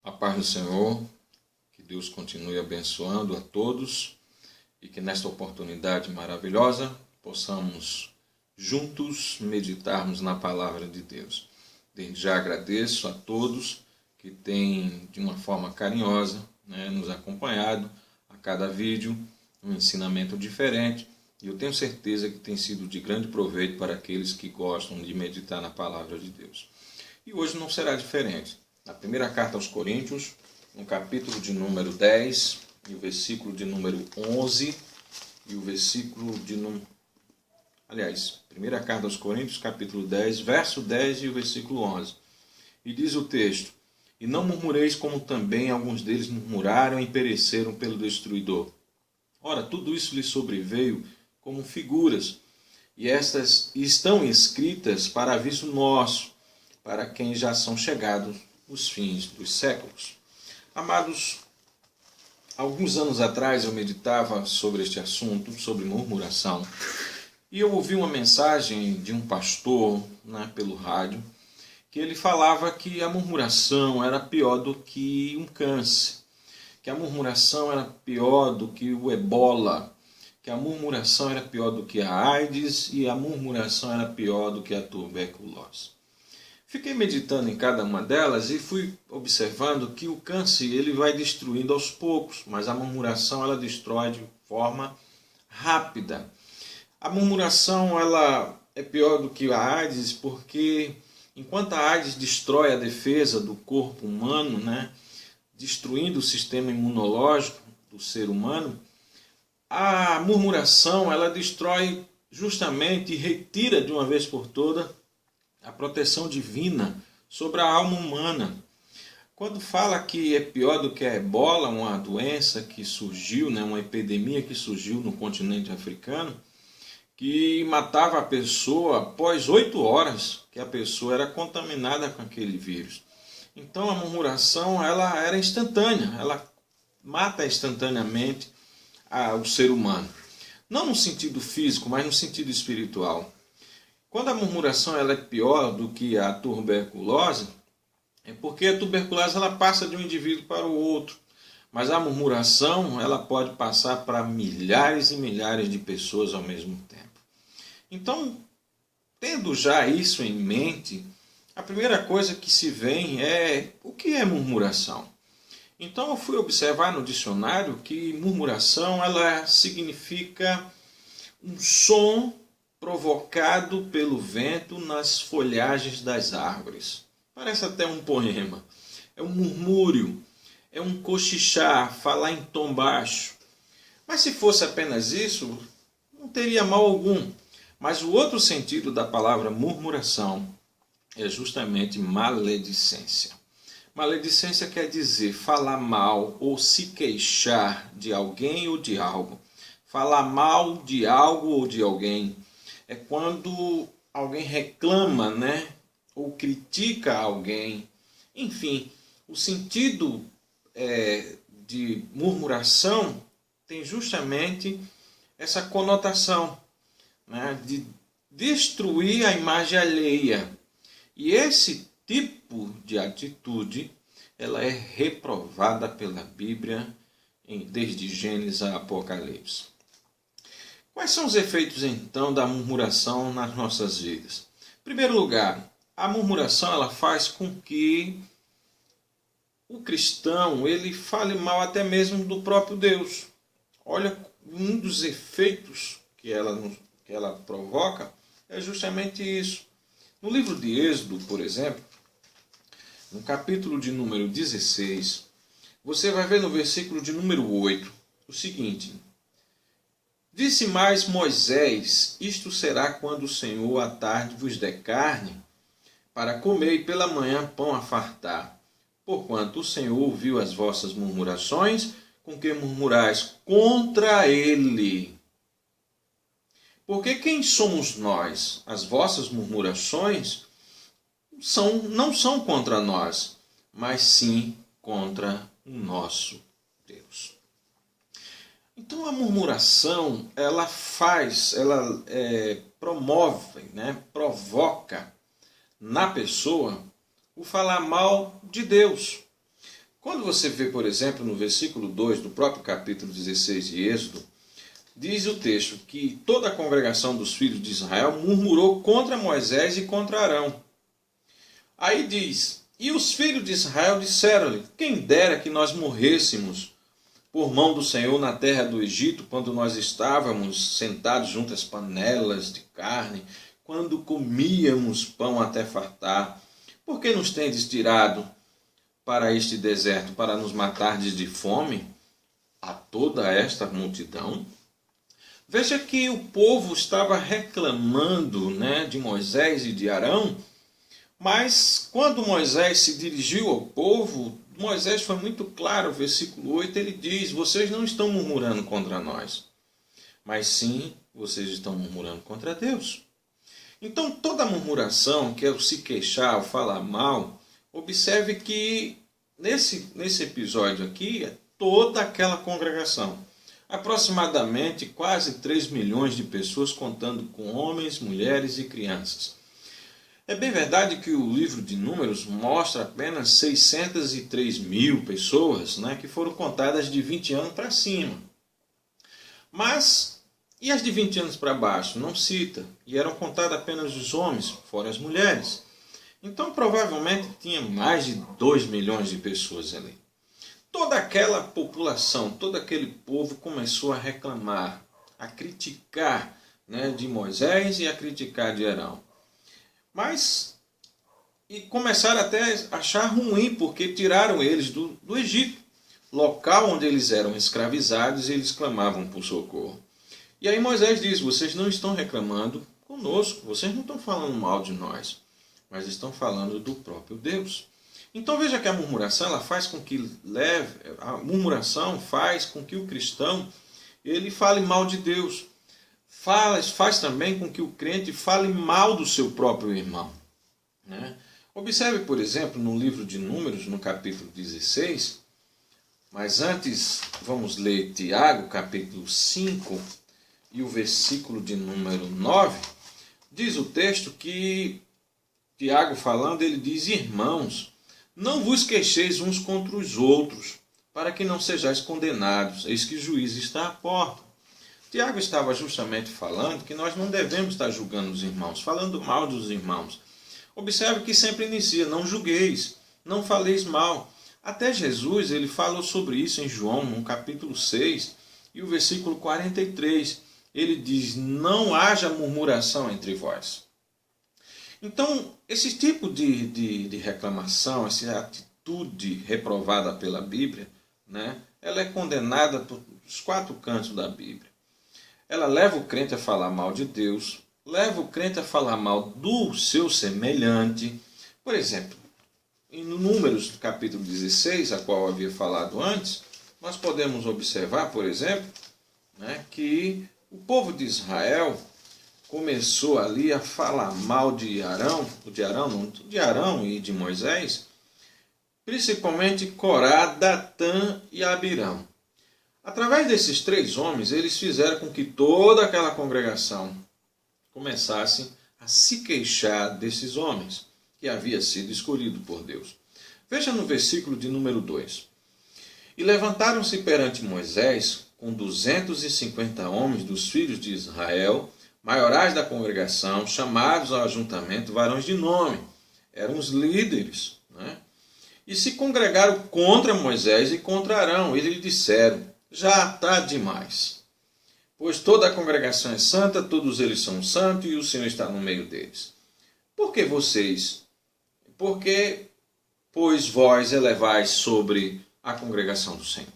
A paz do Senhor, que Deus continue abençoando a todos e que nesta oportunidade maravilhosa possamos juntos meditarmos na palavra de Deus. Desde já agradeço a todos que têm de uma forma carinhosa nos acompanhado a cada vídeo, um ensinamento diferente, e eu tenho certeza que tem sido de grande proveito para aqueles que gostam de meditar na palavra de Deus. E hoje não será diferente. Na primeira carta aos Coríntios, no capítulo de número 10, e o versículo de número 11, e o versículo de número... Aliás, primeira carta aos Coríntios, capítulo 10, verso 10 e o versículo 11. E diz o texto: E não murmureis como também alguns deles murmuraram e pereceram pelo destruidor. Ora, tudo isso lhes sobreveio como figuras, e estas estão escritas para aviso nosso, para quem já são chegados os fins dos séculos. Amados, alguns anos atrás eu meditava sobre este assunto, sobre murmuração, e eu ouvi uma mensagem de um pastor pelo rádio, que ele falava que a murmuração era pior do que um câncer, que a murmuração era pior do que o ebola, que a murmuração era pior do que a AIDS e a murmuração era pior do que a tuberculose. Fiquei meditando em cada uma delas e fui observando que o câncer ele vai destruindo aos poucos, mas a murmuração ela destrói de forma rápida. A murmuração ela é pior do que a AIDS porque enquanto a AIDS destrói a defesa do corpo humano, destruindo o sistema imunológico do ser humano, a murmuração ela destrói justamente e retira de uma vez por toda a proteção divina sobre a alma humana. Quando fala que é pior do que a ebola, uma doença que surgiu, uma epidemia que surgiu no continente africano, que matava a pessoa após 8 horas que a pessoa era contaminada com aquele vírus. Então a murmuração ela era instantânea, ela mata instantaneamente o ser humano. Não no sentido físico, mas no sentido espiritual. Quando a murmuração ela é pior do que a tuberculose, é porque a tuberculose ela passa de um indivíduo para o outro. Mas a murmuração ela pode passar para milhares e milhares de pessoas ao mesmo tempo. Então, tendo já isso em mente, a primeira coisa que se vem é o que é murmuração. Então eu fui observar no dicionário que murmuração ela significa um som provocado pelo vento nas folhagens das árvores. Parece até um poema. É um murmúrio, é um cochichar, falar em tom baixo. Mas se fosse apenas isso, não teria mal algum. Mas o outro sentido da palavra murmuração é justamente maledicência. Maledicência quer dizer falar mal ou se queixar de alguém ou de algo. Falar mal de algo ou de alguém. É quando alguém reclama, ou critica alguém. Enfim, o sentido de murmuração tem justamente essa conotação, de destruir a imagem alheia. E esse tipo de atitude, ela é reprovada pela Bíblia desde Gênesis a Apocalipse. Quais são os efeitos, então, da murmuração nas nossas vidas? Em primeiro lugar, a murmuração ela faz com que o cristão ele fale mal até mesmo do próprio Deus. Olha, um dos efeitos que ela provoca é justamente isso. No livro de Êxodo, por exemplo, no capítulo de número 16, você vai ver no versículo de número 8 o seguinte: Disse mais Moisés: Isto será quando o Senhor à tarde vos der carne, para comer, e pela manhã pão a fartar. Porquanto o Senhor ouviu as vossas murmurações, com que murmurais contra ele. Porque quem somos nós? As vossas murmurações não são contra nós, mas sim contra o nosso Deus. Então a murmuração, ela promove, provoca na pessoa o falar mal de Deus. Quando você vê, por exemplo, no versículo 2 do próprio capítulo 16 de Êxodo, diz o texto que toda a congregação dos filhos de Israel murmurou contra Moisés e contra Arão. Aí diz: e os filhos de Israel disseram-lhe: quem dera que nós morrêssemos por mão do Senhor na terra do Egito, quando nós estávamos sentados junto às panelas de carne, quando comíamos pão até fartar. Por que nos tendes tirado para este deserto, para nos matardes de fome a toda esta multidão? Veja que o povo estava reclamando, de Moisés e de Arão, mas quando Moisés se dirigiu ao povo, Moisés foi muito claro, versículo 8, ele diz: vocês não estão murmurando contra nós, mas sim, vocês estão murmurando contra Deus. Então toda murmuração, que é o se queixar, o falar mal, observe que nesse episódio aqui é toda aquela congregação. Aproximadamente quase 3 milhões de pessoas, contando com homens, mulheres e crianças. É bem verdade que o livro de Números mostra apenas 603 mil pessoas, que foram contadas de 20 anos para cima. Mas, e as de 20 anos para baixo? Não cita. E eram contadas apenas os homens, fora as mulheres. Então, provavelmente, tinha mais de 2 milhões de pessoas ali. Toda aquela população, todo aquele povo começou a reclamar, a criticar de Moisés e a criticar de Arão. E começaram até a achar ruim, porque tiraram eles do Egito, local onde eles eram escravizados, e eles clamavam por socorro. E aí Moisés diz: vocês não estão reclamando conosco, vocês não estão falando mal de nós, mas estão falando do próprio Deus. Então veja que a murmuração faz com que o cristão ele fale mal de Deus. Faz também com que o crente fale mal do seu próprio irmão. Observe, por exemplo, no livro de Números, no capítulo 16, mas antes vamos ler Tiago, capítulo 5, e o versículo de número 9, diz o texto que, Tiago falando, ele diz: irmãos, não vos queixeis uns contra os outros, para que não sejais condenados, eis que o juiz está à porta. Tiago estava justamente falando que nós não devemos estar julgando os irmãos, falando mal dos irmãos. Observe que sempre inicia: não julgueis, não faleis mal. Até Jesus ele falou sobre isso em João, no capítulo 6, e o versículo 43. Ele diz: não haja murmuração entre vós. Então, esse tipo de reclamação, essa atitude reprovada pela Bíblia, ela é condenada pelos 4 cantos da Bíblia. Ela leva o crente a falar mal de Deus, leva o crente a falar mal do seu semelhante. Por exemplo, em Números, capítulo 16, a qual eu havia falado antes, nós podemos observar, por exemplo, que o povo de Israel começou ali a falar mal de Arão e de Moisés, principalmente Corá, Datã e Abirão. Através desses 3 homens, eles fizeram com que toda aquela congregação começasse a se queixar desses homens, que havia sido escolhido por Deus. Veja no versículo de número 2. E levantaram-se perante Moisés com 250 homens dos filhos de Israel, maiorais da congregação, chamados ao ajuntamento, varões de nome. Eram os líderes. E se congregaram contra Moisés e contra Arão. Eles lhe disseram: já está demais. Pois toda a congregação é santa, todos eles são santos e o Senhor está no meio deles. Por que vocês? Porque, pois vós elevais sobre a congregação do Senhor.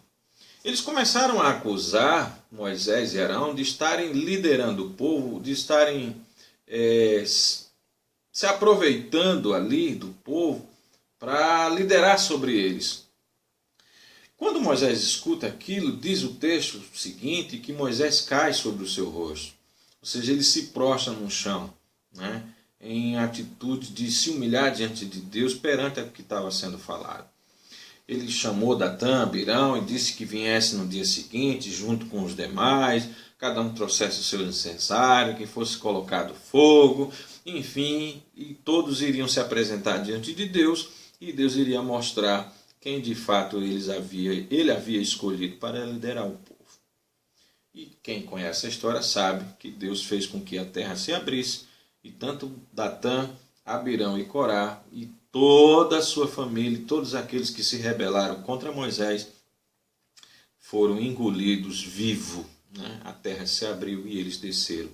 Eles começaram a acusar Moisés e Arão de estarem liderando o povo, de estarem se aproveitando ali do povo para liderar sobre eles. Quando Moisés escuta aquilo, diz o texto seguinte, que Moisés cai sobre o seu rosto. Ou seja, ele se prostra no chão, em atitude de se humilhar diante de Deus perante o que estava sendo falado. Ele chamou Datã, Abirão e disse que viesse no dia seguinte, junto com os demais, cada um trouxesse o seu incensário, que fosse colocado fogo, enfim, e todos iriam se apresentar diante de Deus, e Deus iria mostrar quem de fato ele havia escolhido para liderar o povo. E quem conhece a história sabe que Deus fez com que a terra se abrisse e tanto Datã, Abirão e Corá e toda a sua família, todos aqueles que se rebelaram contra Moisés, foram engolidos vivos. A terra se abriu e eles desceram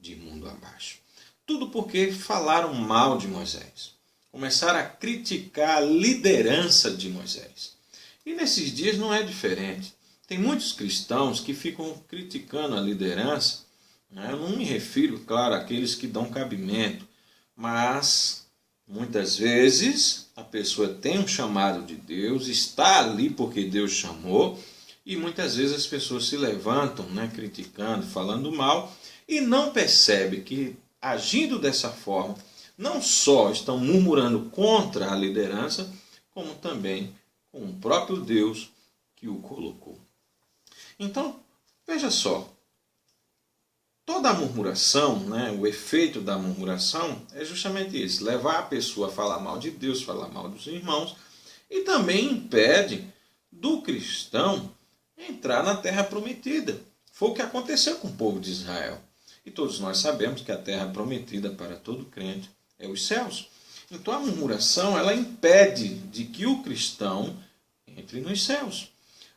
de mundo abaixo. Tudo porque falaram mal de Moisés. Começaram a criticar a liderança de Moisés. E nesses dias não é diferente. Tem muitos cristãos que ficam criticando a liderança. Eu não me refiro, claro, àqueles que dão cabimento, mas muitas vezes a pessoa tem um chamado de Deus, está ali porque Deus chamou, e muitas vezes as pessoas se levantam, criticando, falando mal, e não percebe que, agindo dessa forma, não só estão murmurando contra a liderança, como também com o próprio Deus que o colocou. Então, veja só, toda a murmuração, o efeito da murmuração é justamente isso, levar a pessoa a falar mal de Deus, falar mal dos irmãos, e também impede do cristão entrar na terra prometida. Foi o que aconteceu com o povo de Israel. E todos nós sabemos que a terra prometida para todo crente é os céus. Então a murmuração, ela impede de que o cristão entre nos céus.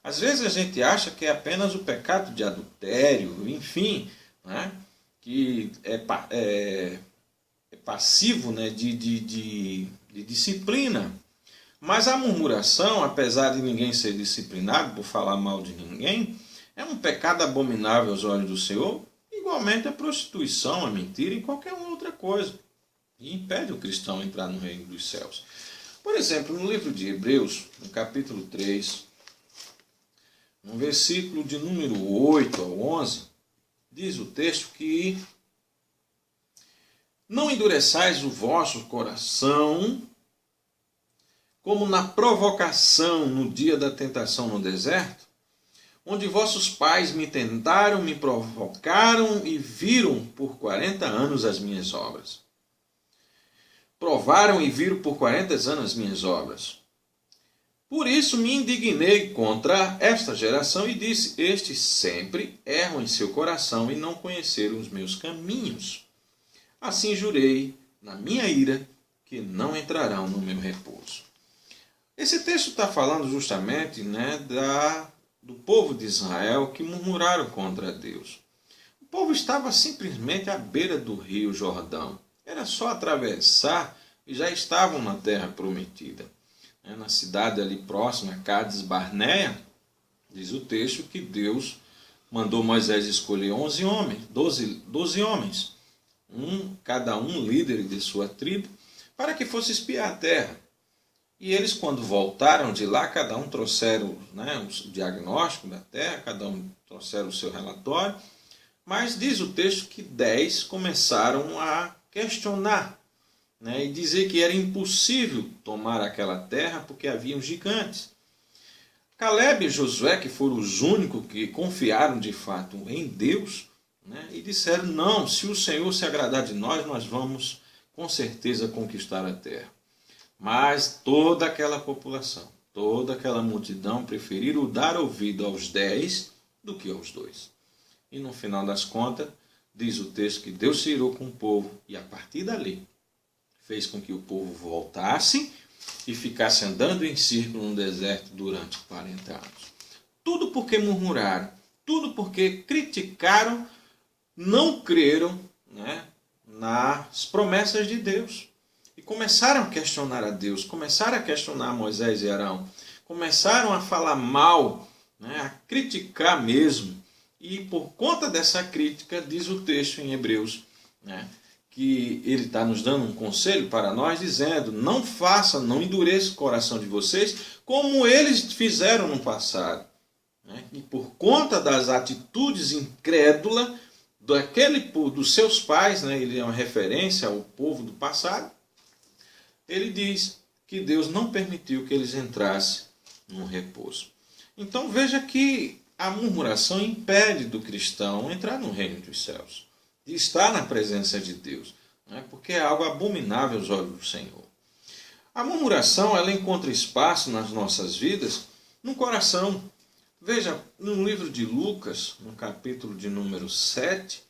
Às vezes a gente acha que é apenas o pecado de adultério, enfim, que é passivo de disciplina. Mas a murmuração, apesar de ninguém ser disciplinado por falar mal de ninguém, é um pecado abominável aos olhos do Senhor, igualmente a prostituição, a mentira e qualquer outra coisa. E impede o cristão a entrar no reino dos céus. Por exemplo, no livro de Hebreus, no capítulo 3, no versículo de número 8 ao 11, diz o texto que não endureçais o vosso coração como na provocação no dia da tentação no deserto, onde vossos pais me tentaram, me provocaram e viram por 40 anos as minhas obras. Provaram e viram por 40 anos as minhas obras. Por isso me indignei contra esta geração e disse, estes sempre erram em seu coração e não conheceram os meus caminhos. Assim jurei, na minha ira, que não entrarão no meu repouso. Esse texto está falando justamente do povo de Israel que murmuraram contra Deus. O povo estava simplesmente à beira do rio Jordão. Era só atravessar e já estavam na terra prometida. Na cidade ali próxima, Cádiz Barneia, diz o texto que Deus mandou Moisés escolher 12 homens, cada um líder de sua tribo, para que fosse espiar a terra. E eles, quando voltaram de lá, cada um trouxeram o diagnóstico da terra, cada um trouxeram o seu relatório, mas diz o texto que 10 começaram a questionar, e dizer que era impossível tomar aquela terra porque haviam gigantes. Caleb e Josué, que foram os únicos que confiaram de fato em Deus, e disseram, não, se o Senhor se agradar de nós, nós vamos com certeza conquistar a terra. Mas toda aquela população, toda aquela multidão preferiram dar ouvido aos 10 do que aos 2. E no final das contas, diz o texto que Deus se irou com o povo e a partir dali fez com que o povo voltasse e ficasse andando em círculo no deserto durante 40 anos. Tudo porque murmuraram, tudo porque criticaram, não creram nas promessas de Deus. E começaram a questionar a Deus, começaram a questionar Moisés e Arão, começaram a falar mal, a criticar mesmo. E por conta dessa crítica, diz o texto em Hebreus, que ele está nos dando um conselho para nós, dizendo, não faça, não endureça o coração de vocês, como eles fizeram no passado. E por conta das atitudes incrédulas dos seus pais, ele é uma referência ao povo do passado, ele diz que Deus não permitiu que eles entrassem no repouso. Então veja que a murmuração impede do cristão entrar no reino dos céus, de estar na presença de Deus, porque é algo abominável aos olhos do Senhor. A murmuração, ela encontra espaço nas nossas vidas no coração. Veja, no livro de Lucas, no capítulo de número 7,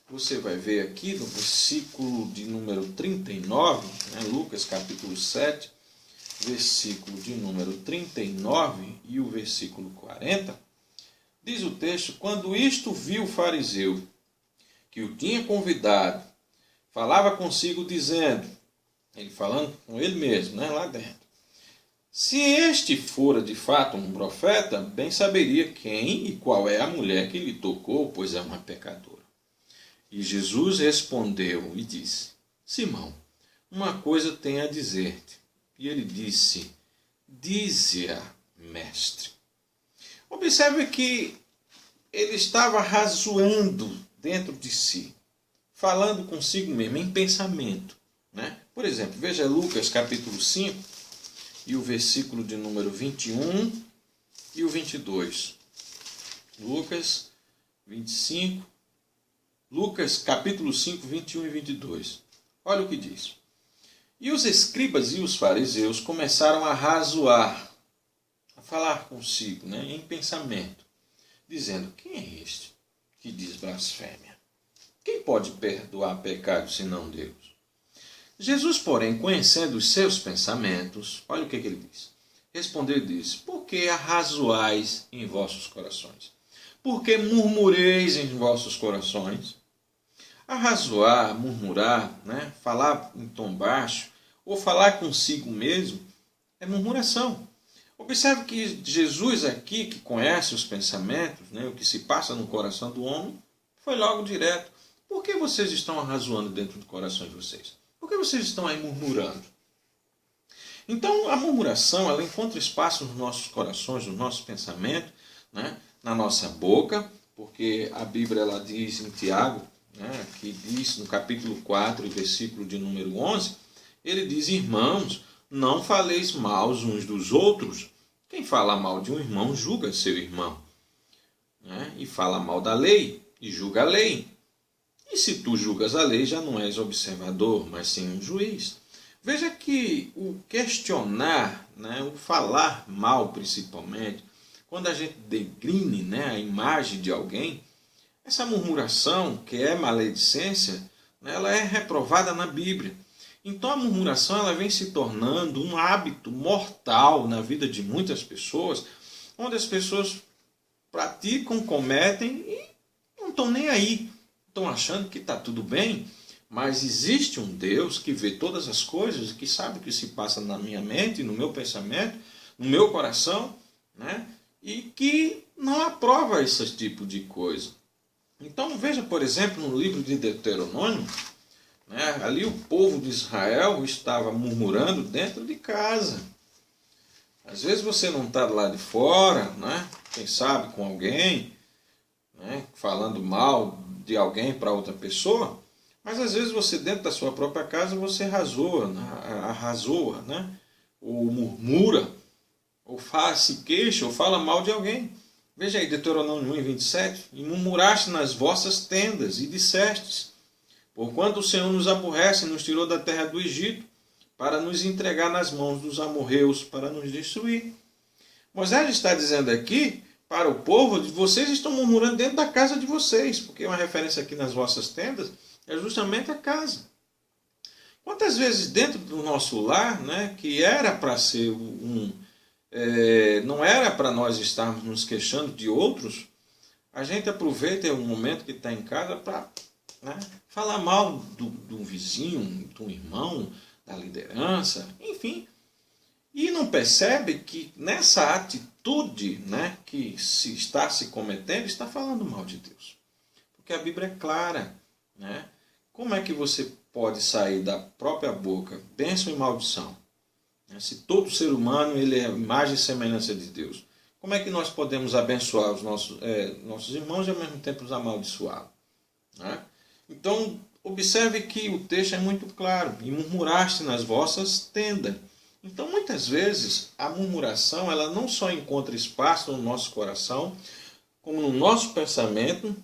você vai ver aqui no versículo de número 39, Lucas capítulo 7, versículo de número 39 e o versículo 40, diz o texto: quando isto viu o fariseu, que o tinha convidado, falava consigo dizendo, ele falando com ele mesmo, lá dentro, se este fora de fato um profeta, bem saberia quem e qual é a mulher que lhe tocou, pois é uma pecadora. E Jesus respondeu e disse: Simão, uma coisa tenho a dizer-te. E ele disse: dize-a, mestre. Observe que ele estava razoando dentro de si, falando consigo mesmo, em pensamento. Por exemplo, veja Lucas capítulo 5 e o versículo de número 21 e o 22. Lucas 25, Lucas capítulo 5, 21 e 22. Olha o que diz. E os escribas e os fariseus começaram a razoar, a falar consigo, em pensamento, dizendo: quem é este que diz blasfêmia? Quem pode perdoar pecados senão Deus? Jesus, porém, conhecendo os seus pensamentos, olha o que ele diz. Respondeu e disse: por que arrazoais em vossos corações? Por que murmureis em vossos corações? Arrazoar, murmurar, falar em tom baixo, ou falar consigo mesmo, é murmuração. Observe que Jesus aqui, que conhece os pensamentos, o que se passa no coração do homem, foi logo direto. Por que vocês estão arrazoando dentro do coração de vocês? Por que vocês estão aí murmurando? Então, a murmuração, ela encontra espaço nos nossos corações, nos nossos pensamentos, na nossa boca, porque a Bíblia ela diz em Tiago, que diz no capítulo 4, versículo de número 11, ele diz: irmãos, não faleis mal uns dos outros. Quem fala mal de um irmão julga seu irmão, e fala mal da lei e julga a lei. E se tu julgas a lei, já não és observador, mas sim um juiz. Veja que o questionar, o falar mal principalmente, quando a gente degrine a imagem de alguém, essa murmuração, que é maledicência, ela é reprovada na Bíblia. Então a murmuração ela vem se tornando um hábito mortal na vida de muitas pessoas, onde as pessoas praticam, cometem e não estão nem aí. Estão achando que está tudo bem, mas existe um Deus que vê todas as coisas, que sabe o que se passa na minha mente, no meu pensamento, no meu coração, e que não aprova esse tipo de coisa. Então veja, por exemplo, no livro de Deuteronômio, ali o povo de Israel estava murmurando dentro de casa. Às vezes você não está lá de fora, quem sabe com alguém, falando mal de alguém para outra pessoa, mas às vezes você dentro da sua própria casa você arrazoa, ou murmura, ou se queixa, ou fala mal de alguém. Veja aí, Deuteronômio 1, 27, e murmuraste nas vossas tendas, e dissestes: porquanto o Senhor nos aborrece e nos tirou da terra do Egito, para nos entregar nas mãos dos amorreus, para nos destruir. Moisés está dizendo aqui para o povo: vocês estão murmurando dentro da casa de vocês, porque uma referência aqui nas vossas tendas é justamente a casa. Quantas vezes dentro do nosso lar, que era para ser não era para nós estarmos nos queixando de outros, a gente aproveita o momento que está em casa para falar mal do vizinho, do irmão, da liderança, enfim. E não percebe que nessa atitude que se está se cometendo, está falando mal de Deus. Porque a Bíblia é clara. Como é que você pode sair da própria boca bênção e maldição? Se todo ser humano ele é imagem e semelhança de Deus, como é que nós podemos abençoar os nossos irmãos e ao mesmo tempo os amaldiçoá-los? Então, observe que o texto é muito claro: e murmuraste nas vossas tendas. Então, muitas vezes, a murmuração ela não só encontra espaço no nosso coração, como no nosso pensamento,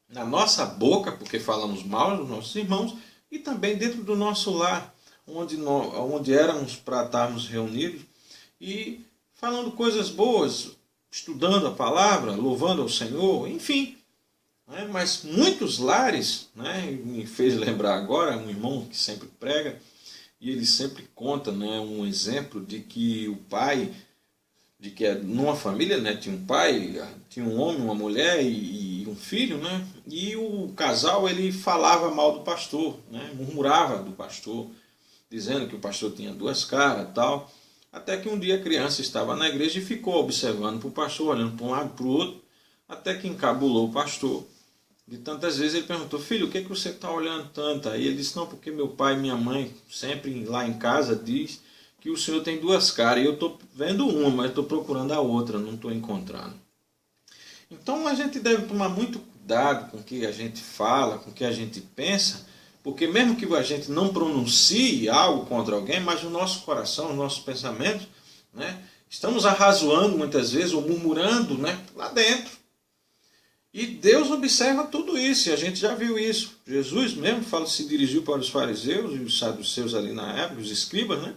na nossa boca, porque falamos mal dos nossos irmãos, e também dentro do nosso lar, onde éramos para estarmos reunidos e falando coisas boas, estudando a palavra, louvando ao Senhor, enfim. Mas muitos lares, me fez lembrar agora, um irmão que sempre prega, e ele sempre conta, um exemplo de que o pai, de que numa família, tinha um pai, tinha um homem, uma mulher e um filho, e o casal ele falava mal do pastor, murmurava do pastor, dizendo que o pastor tinha duas caras e tal, até que um dia a criança estava na igreja e ficou observando para o pastor, olhando para um lado e para o outro, até que encabulou o pastor. De tantas vezes ele perguntou, filho, o que você está olhando tanto? Aí ele disse, não, porque meu pai e minha mãe sempre lá em casa diz que o senhor tem duas caras, e eu estou vendo uma, mas estou procurando a outra, não estou encontrando. Então a gente deve tomar muito cuidado com o que a gente fala, com o que a gente pensa, porque mesmo que a gente não pronuncie algo contra alguém, mas o nosso coração, os nossos pensamentos, estamos arrazoando muitas vezes, ou murmurando lá dentro. E Deus observa tudo isso, e a gente já viu isso. Jesus mesmo se dirigiu para os fariseus e os saduceus ali na época, os escribas,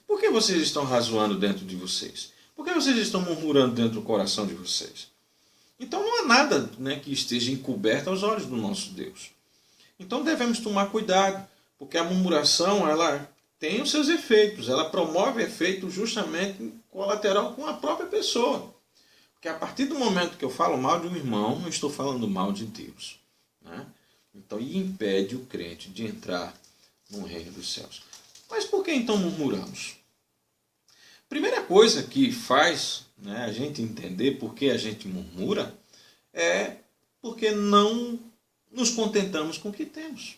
Por que vocês estão razoando dentro de vocês? Por que vocês estão murmurando dentro do coração de vocês? Então não há nada que esteja encoberto aos olhos do nosso Deus. Então devemos tomar cuidado, porque a murmuração ela tem os seus efeitos, ela promove efeito justamente colateral com a própria pessoa. Porque a partir do momento que eu falo mal de um irmão, eu estou falando mal de Deus. Então, e impede o crente de entrar no reino dos céus. Mas por que então murmuramos? Primeira coisa que faz a gente entender por que a gente murmura é porque não nos contentamos com o que temos.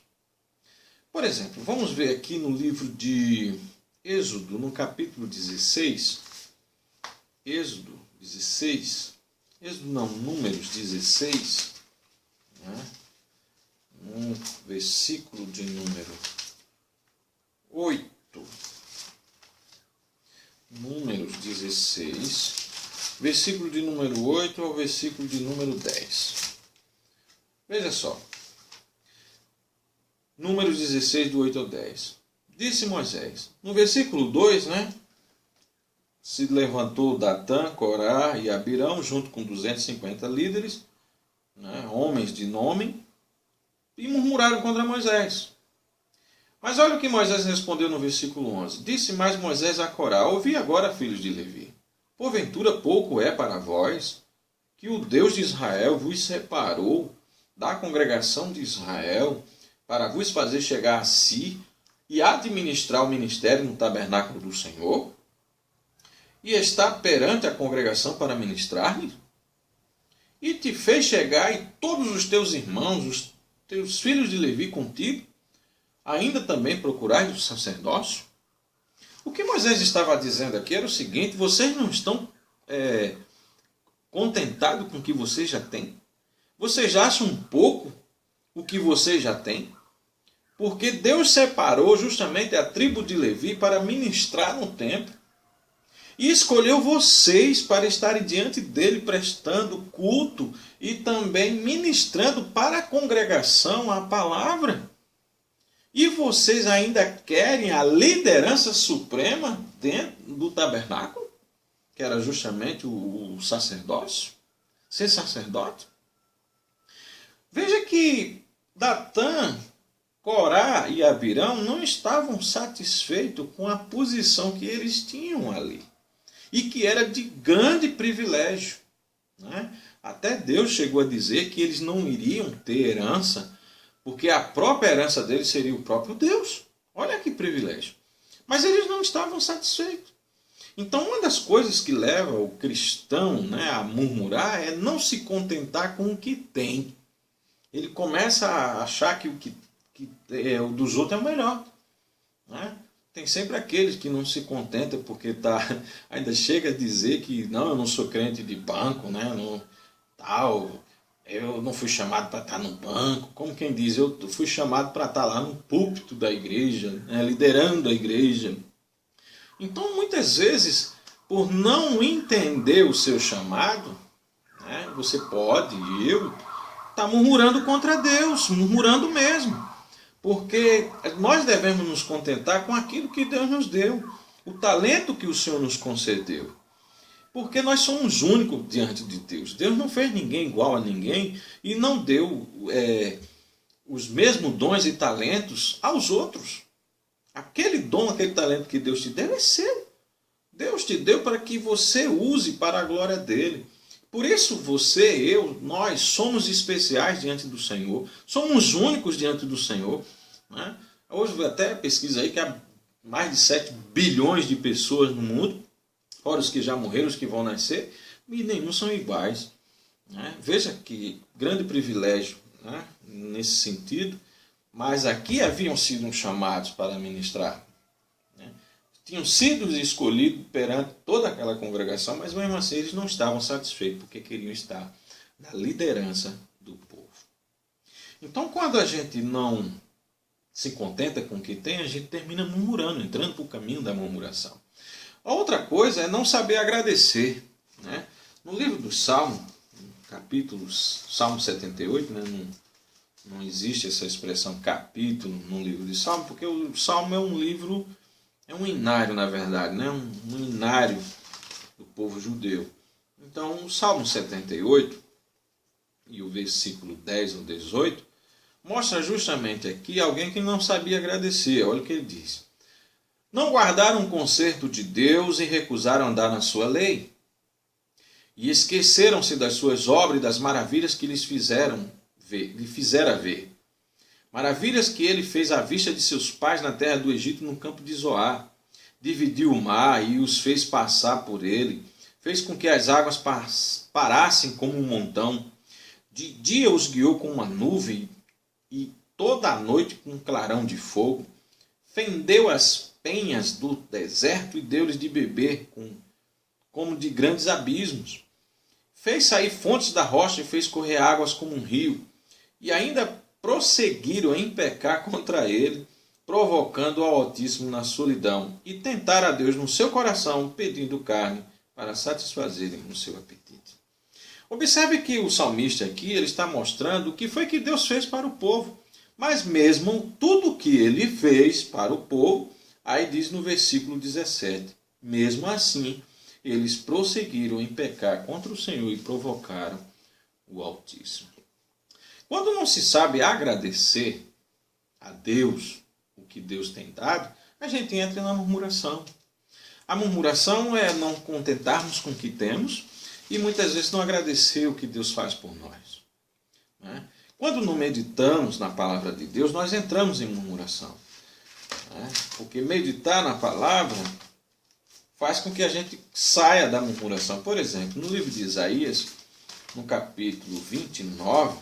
Por exemplo, vamos ver aqui no livro de Êxodo, no capítulo 16. Números 16, no versículo de número 8. Números 16, versículo de número 8 ao versículo de número 10. Veja só. Números 16, do 8 ao 10. Disse Moisés, no versículo 2, se levantou Datã, Corá e Abirão, junto com 250 líderes, homens de nome, e murmuraram contra Moisés. Mas olha o que Moisés respondeu no versículo 11. Disse mais Moisés a Corá, ouvi agora, filhos de Levi, porventura pouco é para vós, que o Deus de Israel vos separou da congregação de Israel, para vos fazer chegar a si, e administrar o ministério no tabernáculo do Senhor? E está perante a congregação para ministrar-lhe? E te fez chegar, e todos os teus irmãos, os teus filhos de Levi contigo, ainda também procurais o sacerdócio? O que Moisés estava dizendo aqui era o seguinte, vocês não estão contentados com o que vocês já têm? Vocês já acham um pouco o que vocês já têm? Porque Deus separou justamente a tribo de Levi para ministrar no templo. E escolheu vocês para estarem diante dele prestando culto e também ministrando para a congregação a palavra. E vocês ainda querem a liderança suprema dentro do tabernáculo, que era justamente o sacerdócio, ser sacerdote. Veja que Datã, Corá e Abirão não estavam satisfeitos com a posição que eles tinham ali. E que era de grande privilégio. Até Deus chegou a dizer que eles não iriam ter herança, porque a própria herança deles seria o próprio Deus. Olha que privilégio. Mas eles não estavam satisfeitos. Então uma das coisas que leva o cristão a murmurar é não se contentar com o que tem. Ele começa a achar que o dos outros é o melhor. Tem sempre aqueles que não se contentam porque ainda chega a dizer que não, eu não sou crente de banco, eu não fui chamado para estar no banco. Como quem diz, eu fui chamado para estar lá no púlpito da igreja, liderando a igreja. Então, muitas vezes, por não entender o seu chamado, você pode, estar murmurando contra Deus, murmurando mesmo. Porque nós devemos nos contentar com aquilo que Deus nos deu, o talento que o Senhor nos concedeu. Porque nós somos únicos diante de Deus. Deus não fez ninguém igual a ninguém e não deu os mesmos dons e talentos aos outros. Aquele dom, aquele talento que Deus te deu é seu. Deus te deu para que você use para a glória dele. Por isso você, eu, nós somos especiais diante do Senhor. Somos únicos diante do Senhor. Né? Hoje até pesquisa aí que há mais de 7 bilhões de pessoas no mundo, fora os que já morreram, os que vão nascer, e nenhum são iguais. Né? Veja que grande privilégio, né? Nesse sentido, mas aqui haviam sido chamados para ministrar. Né? Tinham sido escolhidos perante toda aquela congregação, mas mesmo assim eles não estavam satisfeitos, porque queriam estar na liderança do povo. Então, quando a gente não se contenta com o que tem, a gente termina murmurando, entrando para o caminho da murmuração. A outra coisa é não saber agradecer. Né? No livro do Salmo, Salmo 78, né? Não existe essa expressão capítulo no livro de Salmo, porque o Salmo é um livro, é um inário na verdade, né? um inário do povo judeu. Então o Salmo 78 e o versículo 10 ou 18 mostra justamente aqui alguém que não sabia agradecer. Olha o que ele diz. Não guardaram o conserto de Deus e recusaram andar na sua lei. E esqueceram-se das suas obras e das maravilhas que lhe fizera ver. Maravilhas que ele fez à vista de seus pais na terra do Egito, no campo de Zoar. Dividiu o mar e os fez passar por ele. Fez com que as águas parassem como um montão. De dia os guiou com uma nuvem e toda a noite com um clarão de fogo. Fendeu as penhas do deserto e deu-lhes de beber como de grandes abismos. Fez sair fontes da rocha e fez correr águas como um rio. E ainda prosseguiram em pecar contra ele, provocando o Altíssimo na solidão, e tentaram a Deus no seu coração, pedindo carne para satisfazerem o seu apetite. Observe que o salmista aqui ele está mostrando o que foi que Deus fez para o povo. Mas mesmo tudo o que ele fez para o povo, aí diz no versículo 17, mesmo assim, eles prosseguiram em pecar contra o Senhor e provocaram o Altíssimo. Quando não se sabe agradecer a Deus o que Deus tem dado, a gente entra na murmuração. A murmuração é não contentarmos com o que temos e muitas vezes não agradecer o que Deus faz por nós. Né? Quando não meditamos na palavra de Deus, nós entramos em murmuração. Né? Porque meditar na palavra faz com que a gente saia da murmuração. Por exemplo, no livro de Isaías, no capítulo 29,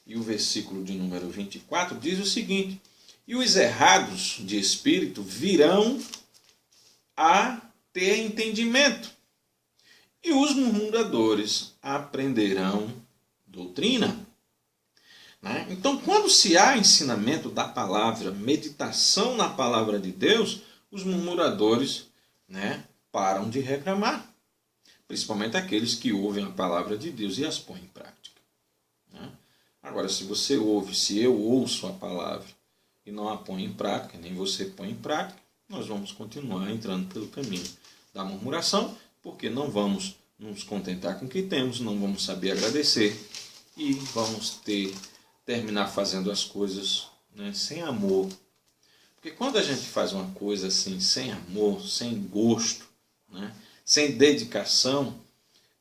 e o versículo de número 24, diz o seguinte: e os errados de espírito virão a ter entendimento, e os murmuradores aprenderão doutrina. Né? Então, quando se há ensinamento da palavra, meditação na palavra de Deus, os murmuradores, né, param de reclamar. Principalmente aqueles que ouvem a palavra de Deus e as põem em prática. Né? Agora, se você ouve, se eu ouço a palavra e não a põe em prática, nem você põe em prática, nós vamos continuar entrando pelo caminho da murmuração, porque não vamos nos contentar com o que temos, não vamos saber agradecer e vamos terminar fazendo as coisas, né, sem amor. Porque quando a gente faz uma coisa assim, sem amor, sem gosto, né, sem dedicação,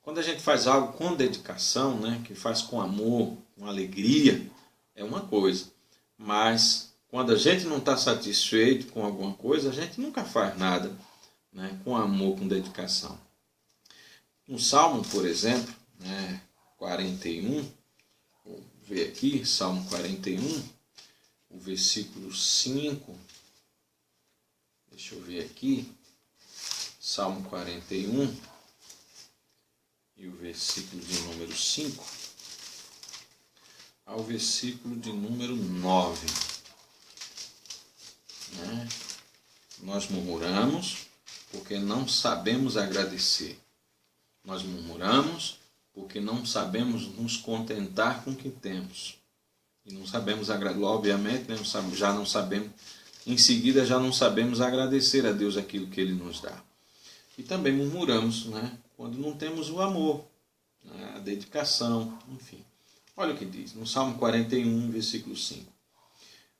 quando a gente faz algo com dedicação, né, que faz com amor, com alegria, é uma coisa. Mas quando a gente não está satisfeito com alguma coisa, a gente nunca faz nada, né, com amor, com dedicação. No Salmo, por exemplo, né, 41, vou ver aqui, Salmo 41, o versículo 5, deixa eu ver aqui, Salmo 41 e o versículo de número 5 ao versículo de número 9. Né? Nós murmuramos porque não sabemos agradecer. Nós murmuramos porque não sabemos nos contentar com o que temos. E não sabemos agradecer, obviamente, né? Já não sabemos, em seguida já não sabemos agradecer a Deus aquilo que Ele nos dá. E também murmuramos, né? Quando não temos o amor, né? A dedicação, enfim. Olha o que diz, no Salmo 41, versículo 5.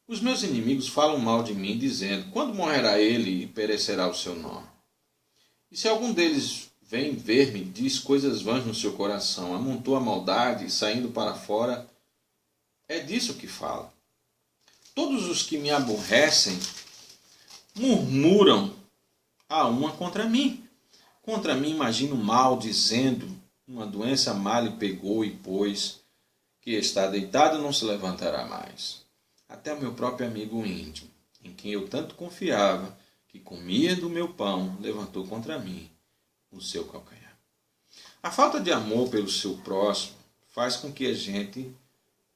Os meus inimigos falam mal de mim, dizendo, quando morrerá ele e perecerá o seu nome? E se algum deles vem ver-me, diz coisas vãs no seu coração, amontoa a maldade, saindo para fora, é disso que fala. Todos os que me aborrecem murmuram a uma contra mim. Contra mim imagino mal, dizendo, uma doença má lhe pegou e pôs, que está deitado não se levantará mais. Até o meu próprio amigo íntimo, em quem eu tanto confiava, que comia do meu pão, levantou contra mim o seu calcanhar. A falta de amor pelo seu próximo faz com que a gente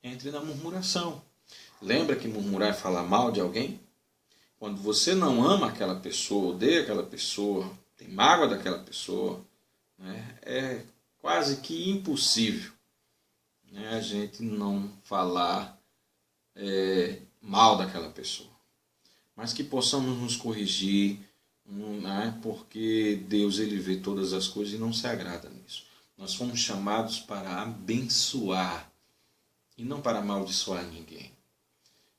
entre na murmuração. Lembra que murmurar é falar mal de alguém? Quando você não ama aquela pessoa, odeia aquela pessoa, tem mágoa daquela pessoa, né, é quase que impossível, né, a gente não falar mal daquela pessoa. Mas que possamos nos corrigir, né, porque Deus ele vê todas as coisas e não se agrada nisso. Nós fomos chamados para abençoar e não para amaldiçoar ninguém.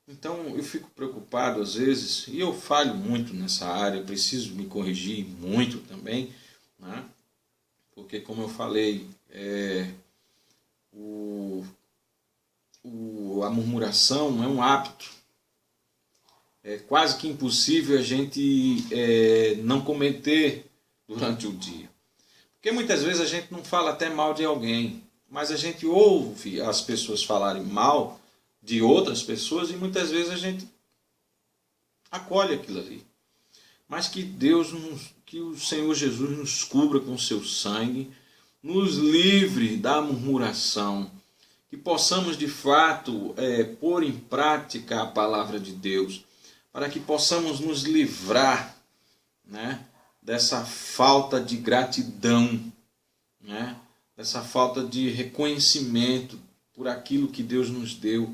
Então eu fico preocupado às vezes, e eu falho muito nessa área, preciso me corrigir muito também, né? Porque como eu falei, a murmuração é um hábito. É quase que impossível a gente não cometer durante o dia. Porque muitas vezes a gente não fala até mal de alguém, mas a gente ouve as pessoas falarem mal de outras pessoas e muitas vezes a gente acolhe aquilo ali. Mas que que o Senhor Jesus nos cubra com o seu sangue, nos livre da murmuração, que possamos de fato pôr em prática a palavra de Deus, para que possamos nos livrar, né, dessa falta de gratidão, né, dessa falta de reconhecimento por aquilo que Deus nos deu,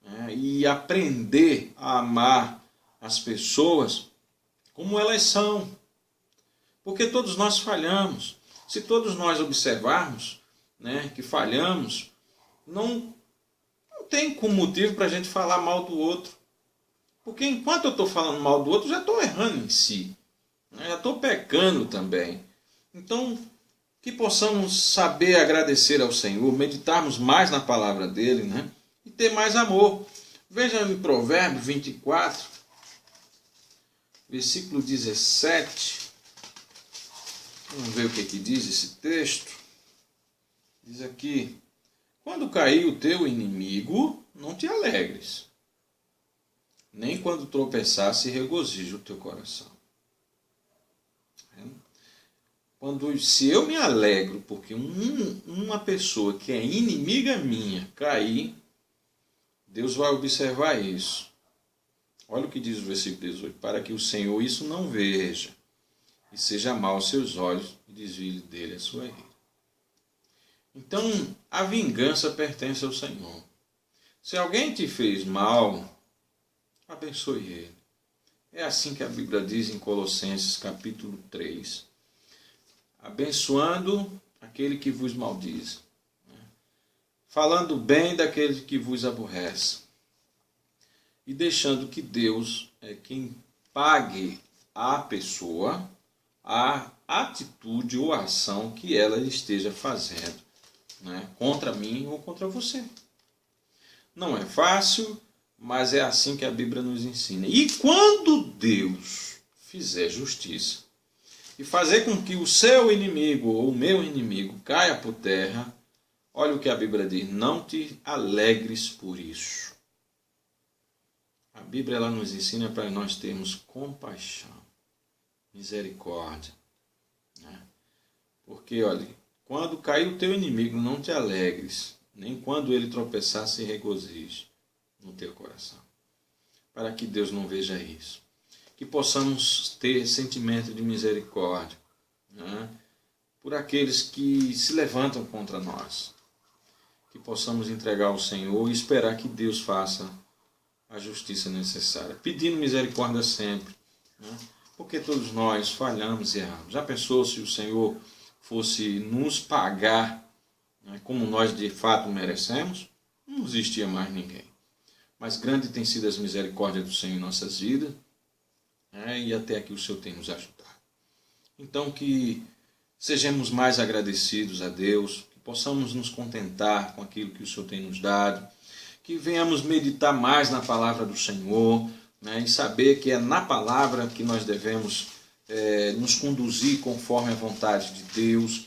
né, e aprender a amar as pessoas como elas são. Porque todos nós falhamos. Se todos nós observarmos, né, que falhamos, não tem como motivo para a gente falar mal do outro. Porque enquanto eu estou falando mal do outro, já estou errando em si. Né, já estou pecando também. Então, que possamos saber agradecer ao Senhor, meditarmos mais na palavra dele, né, e ter mais amor. Veja em Provérbios 24, versículo 17. Vamos ver o que diz esse texto. Diz aqui: quando cair o teu inimigo, não te alegres, nem quando tropeçar se regozije o teu coração. Se eu me alegro porque uma pessoa que é inimiga minha cair, Deus vai observar isso. Olha o que diz o versículo 18. Para que o Senhor isso não veja, e seja mal aos seus olhos, e desvie dele a sua ira. Então, a vingança pertence ao Senhor. Se alguém te fez mal, abençoe ele. É assim que a Bíblia diz em Colossenses capítulo 3. Abençoando aquele que vos maldiz, né, falando bem daquele que vos aborrece, e deixando que Deus é quem pague à pessoa a atitude ou a ação que ela esteja fazendo, né, contra mim ou contra você. Não é fácil, mas é assim que a Bíblia nos ensina. E quando Deus fizer justiça e fazer com que o seu inimigo ou o meu inimigo caia por terra, olha o que a Bíblia diz: não te alegres por isso. A Bíblia ela nos ensina para nós termos compaixão, misericórdia, né? Porque, olha, quando cair o teu inimigo, não te alegres, nem quando ele tropeçar, se regozije no teu coração. Para que Deus não veja isso. Que possamos ter sentimento de misericórdia, né, por aqueles que se levantam contra nós. que possamos entregar ao Senhor e esperar que Deus faça a justiça necessária, pedindo misericórdia sempre, né? Porque todos nós falhamos e erramos. Já pensou se o Senhor fosse nos pagar, né, como nós de fato merecemos? Não existia mais ninguém. Mas grande tem sido as misericórdias do Senhor em nossas vidas, né, e até aqui o Senhor tem nos ajudado. Então que sejamos mais agradecidos a Deus, que possamos nos contentar com aquilo que o Senhor tem nos dado, que venhamos meditar mais na palavra do Senhor, né, e saber que é na palavra que nós devemos nos conduzir conforme a vontade de Deus.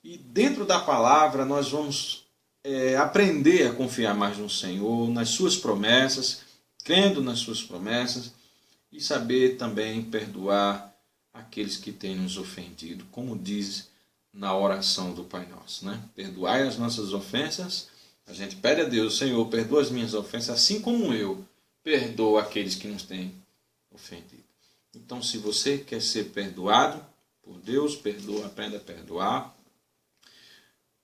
E dentro da palavra nós vamos aprender a confiar mais no Senhor, nas suas promessas, crendo nas suas promessas, e saber também perdoar aqueles que têm nos ofendido, como diz na oração do Pai Nosso, né? Perdoai as nossas ofensas. A gente pede a Deus: Senhor, perdoa as minhas ofensas, assim como eu perdoo aqueles que nos têm ofendido. Então, se você quer ser perdoado por Deus, perdoa, aprenda a perdoar.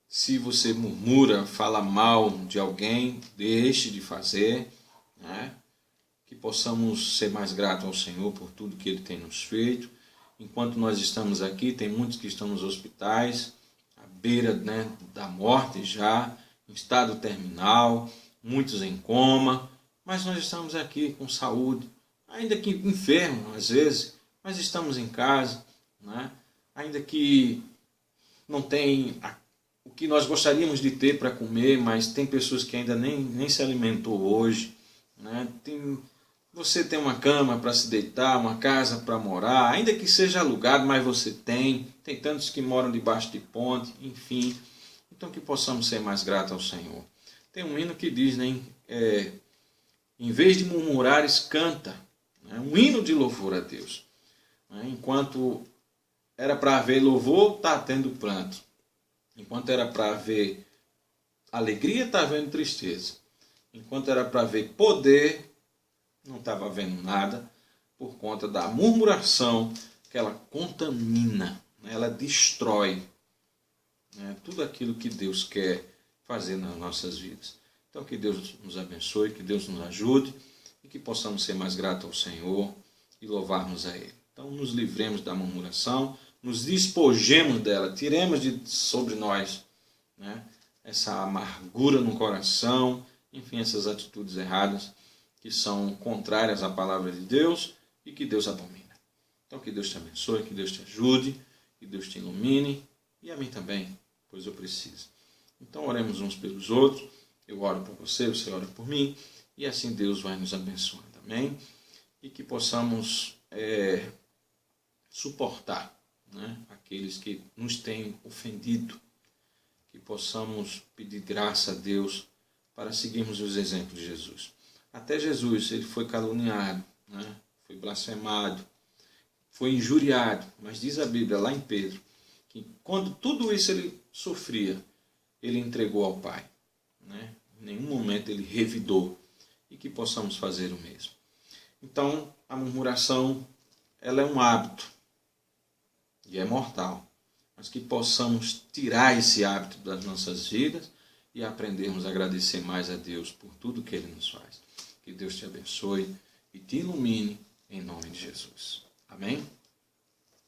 Se você murmura, fala mal de alguém, deixe de fazer, né? Que possamos ser mais gratos ao Senhor por tudo que Ele tem nos feito. Enquanto nós estamos aqui, tem muitos que estão nos hospitais, à beira, né, da morte já, em estado terminal, muitos em coma, mas nós estamos aqui com saúde, ainda que enfermos às vezes, mas estamos em casa, né? Ainda que não tem o que nós gostaríamos de ter para comer, mas tem pessoas que ainda nem se alimentou hoje, né? Você tem uma cama para se deitar, uma casa para morar, ainda que seja alugado, mas você tem tantos que moram debaixo de ponte, enfim. Então que possamos ser mais gratos ao Senhor. Tem um hino que diz, né, em vez de murmurares, canta, né, um hino de louvor a Deus. Enquanto era para haver louvor, está tendo pranto. Enquanto era para haver alegria, está havendo tristeza. Enquanto era para haver poder, não estava havendo nada, por conta da murmuração, que ela contamina, né, ela destrói, né, tudo aquilo que Deus quer fazer nas nossas vidas. Então que Deus nos abençoe, que Deus nos ajude e que possamos ser mais gratos ao Senhor e louvarmos a Ele. Então nos livremos da murmuração, nos despojemos dela, tiremos sobre nós, né, essa amargura no coração, enfim, essas atitudes erradas que são contrárias à palavra de Deus e que Deus abomina. Então que Deus te abençoe, que Deus te ajude, que Deus te ilumine e a mim também, pois eu preciso. Então oremos uns pelos outros, eu oro por você, você ora por mim, e assim Deus vai nos abençoando, amém? E que possamos suportar, né, aqueles que nos têm ofendido, que possamos pedir graça a Deus para seguirmos os exemplos de Jesus. Até Jesus, ele foi caluniado, né, foi blasfemado, foi injuriado, mas diz a Bíblia lá em Pedro, que quando tudo isso ele sofria, ele entregou ao Pai, né? Em nenhum momento ele revidou, e que possamos fazer o mesmo. Então, a murmuração, ela é um hábito, e é mortal, mas que possamos tirar esse hábito das nossas vidas e aprendermos a agradecer mais a Deus por tudo que Ele nos faz. Que Deus te abençoe e te ilumine em nome de Jesus. Amém?